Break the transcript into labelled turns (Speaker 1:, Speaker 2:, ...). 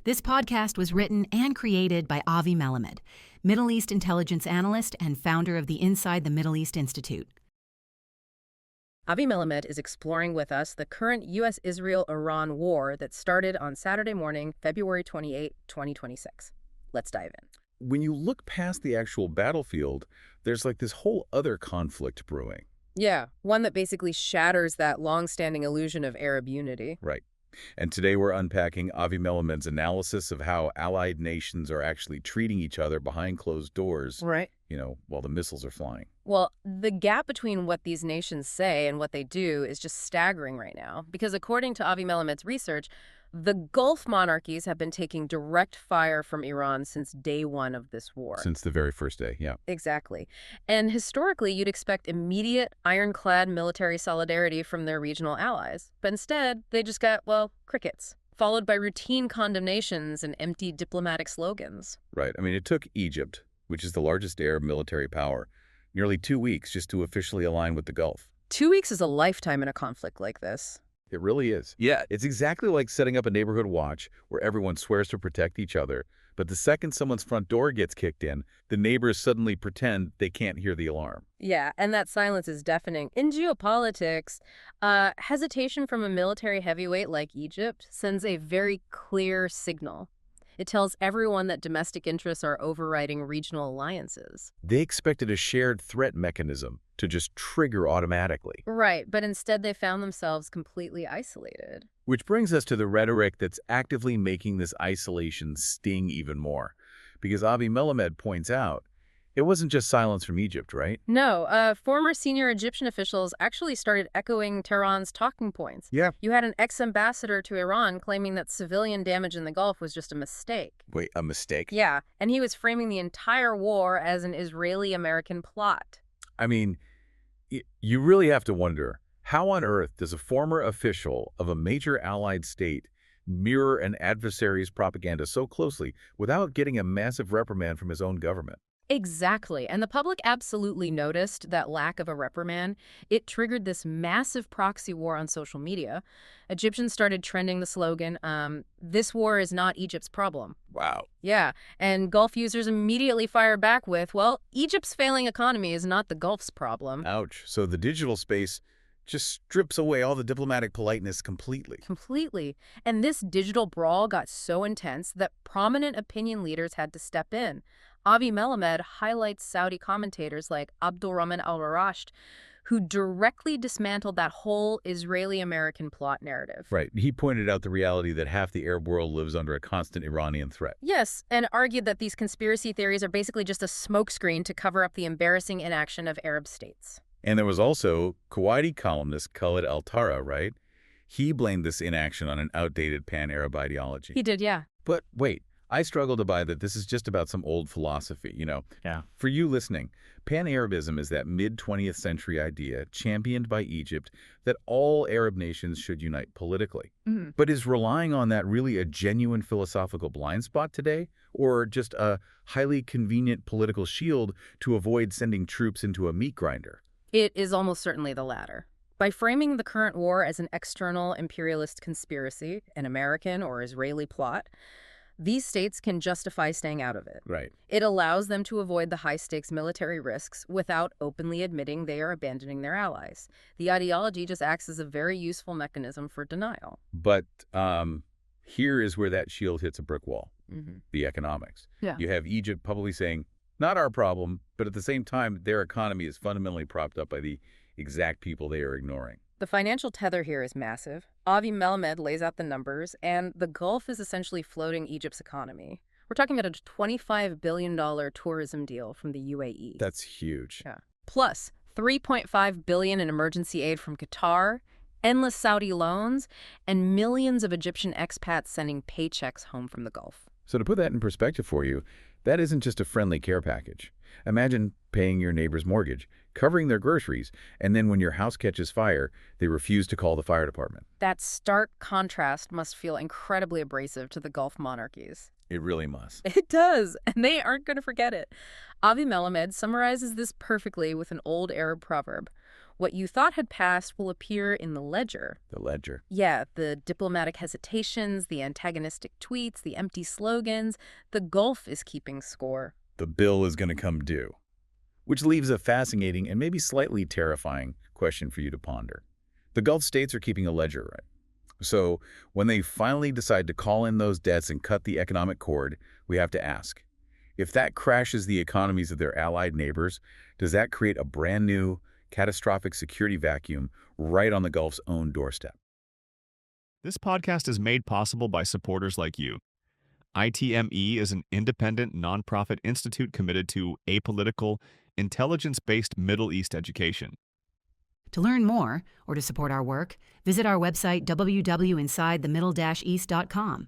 Speaker 1: This podcast was written and created by Avi Melamed, Middle East intelligence analyst and founder of the Inside the Middle East Institute.
Speaker 2: Avi Melamed is exploring with us the current U.S.-Israel-Iran war that started on Saturday morning, February 28, 2026. Let's dive in.
Speaker 3: When you look past the actual battlefield, there's like this whole other conflict brewing.
Speaker 2: Yeah, one that basically shatters that long-standing illusion of Arab unity.
Speaker 3: Right. And today we're unpacking Avi Melamed's analysis of how allied nations are actually treating each other behind closed doors,
Speaker 2: Right.
Speaker 3: While the missiles are flying.
Speaker 2: Well, the gap between what these nations say and what they do is just staggering right now, because according to Avi Melamed's research, the Gulf monarchies have been taking direct fire from Iran since day one of this war.
Speaker 3: Since the very first day, yeah.
Speaker 2: Exactly. And historically, you'd expect immediate, ironclad military solidarity from their regional allies. But instead, they just got, crickets, followed by routine condemnations and empty diplomatic slogans.
Speaker 3: Right. I mean, it took Egypt, which is the largest Arab military power, nearly 2 weeks just to officially align with the Gulf.
Speaker 2: 2 weeks is a lifetime in a conflict like this.
Speaker 3: It really is. Yeah, it's exactly like setting up a neighborhood watch where everyone swears to protect each other, but the second someone's front door gets kicked in, the neighbors suddenly pretend they can't hear the alarm.
Speaker 2: Yeah, and that silence is deafening. In geopolitics, hesitation from a military heavyweight like Egypt sends a very clear signal. It tells everyone that domestic interests are overriding regional alliances.
Speaker 3: They expected a shared threat mechanism to just trigger automatically.
Speaker 2: Right, but instead they found themselves completely isolated.
Speaker 3: Which brings us to the rhetoric that's actively making this isolation sting even more. Because Avi Melamed points out, it wasn't just silence from Egypt, right?
Speaker 2: No, former senior Egyptian officials actually started echoing Tehran's talking points.
Speaker 3: Yeah.
Speaker 2: You had an ex-ambassador to Iran claiming that civilian damage in the Gulf was just a mistake.
Speaker 3: Wait, a mistake?
Speaker 2: Yeah, and he was framing the entire war as an Israeli-American plot.
Speaker 3: I mean, you really have to wonder, how on earth does a former official of a major allied state mirror an adversary's propaganda so closely without getting a massive reprimand from his own government?
Speaker 2: Exactly. And the public absolutely noticed that lack of a reprimand. It triggered this massive proxy war on social media. Egyptians started trending the slogan, "This war is not Egypt's problem."
Speaker 3: Wow.
Speaker 2: Yeah. And Gulf users immediately fired back with, Egypt's failing economy is not the Gulf's problem.
Speaker 3: Ouch. So the digital space just strips away all the diplomatic politeness completely.
Speaker 2: Completely. And this digital brawl got so intense that prominent opinion leaders had to step in. Avi Melamed highlights Saudi commentators like Abdulrahman al-Rashed, who directly dismantled that whole Israeli-American plot narrative.
Speaker 3: Right. He pointed out the reality that half the Arab world lives under a constant Iranian threat.
Speaker 2: Yes, and argued that these conspiracy theories are basically just a smokescreen to cover up the embarrassing inaction of Arab states.
Speaker 3: And there was also Kuwaiti columnist Khalid al-Tara, right? He blamed this inaction on an outdated pan-Arab ideology.
Speaker 2: He did, yeah.
Speaker 3: But wait. I struggle to buy that this is just about some old philosophy,
Speaker 4: Yeah.
Speaker 3: For you listening, Pan-Arabism is that mid-20th century idea championed by Egypt that all Arab nations should unite politically.
Speaker 2: Mm-hmm.
Speaker 3: But is relying on that really a genuine philosophical blind spot today? Or just a highly convenient political shield to avoid sending troops into a meat grinder?
Speaker 2: It is almost certainly the latter. By framing the current war as an external imperialist conspiracy, an American or Israeli plot, these states can justify staying out of it.
Speaker 3: Right.
Speaker 2: It allows them to avoid the high-stakes military risks without openly admitting they are abandoning their allies. The ideology just acts as a very useful mechanism for denial.
Speaker 3: But here is where that shield hits a brick wall, the economics.
Speaker 2: Yeah.
Speaker 3: You have Egypt publicly saying, not our problem, but at the same time, their economy is fundamentally propped up by the exact people they are ignoring.
Speaker 2: The financial tether here is massive. Avi Melamed lays out the numbers, and the Gulf is essentially floating Egypt's economy. We're talking about a $25 billion tourism deal from the UAE.
Speaker 3: That's huge.
Speaker 2: Yeah. Plus, $3.5 billion in emergency aid from Qatar, endless Saudi loans, and millions of Egyptian expats sending paychecks home from the Gulf.
Speaker 3: So to put that in perspective for you, that isn't just a friendly care package. Imagine paying your neighbor's mortgage, covering their groceries, and then when your house catches fire, they refuse to call the fire department.
Speaker 2: That stark contrast must feel incredibly abrasive to the Gulf monarchies.
Speaker 3: It really must.
Speaker 2: It does, and they aren't going to forget it. Avi Melamed summarizes this perfectly with an old Arab proverb. What you thought had passed will appear in the ledger.
Speaker 3: The ledger.
Speaker 2: Yeah, the diplomatic hesitations, the antagonistic tweets, the empty slogans. The Gulf is keeping score.
Speaker 3: The bill is going to come due. Which leaves a fascinating and maybe slightly terrifying question for you to ponder. The Gulf states are keeping a ledger, right? So when they finally decide to call in those debts and cut the economic cord, we have to ask, if that crashes the economies of their allied neighbors, does that create a brand new, catastrophic security vacuum right on the Gulf's own doorstep?
Speaker 4: This podcast is made possible by supporters like you. ITME is an independent nonprofit institute committed to apolitical, intelligence-based Middle East education.
Speaker 1: To learn more, or to support our work, visit our website www.insidethemiddle-east.com.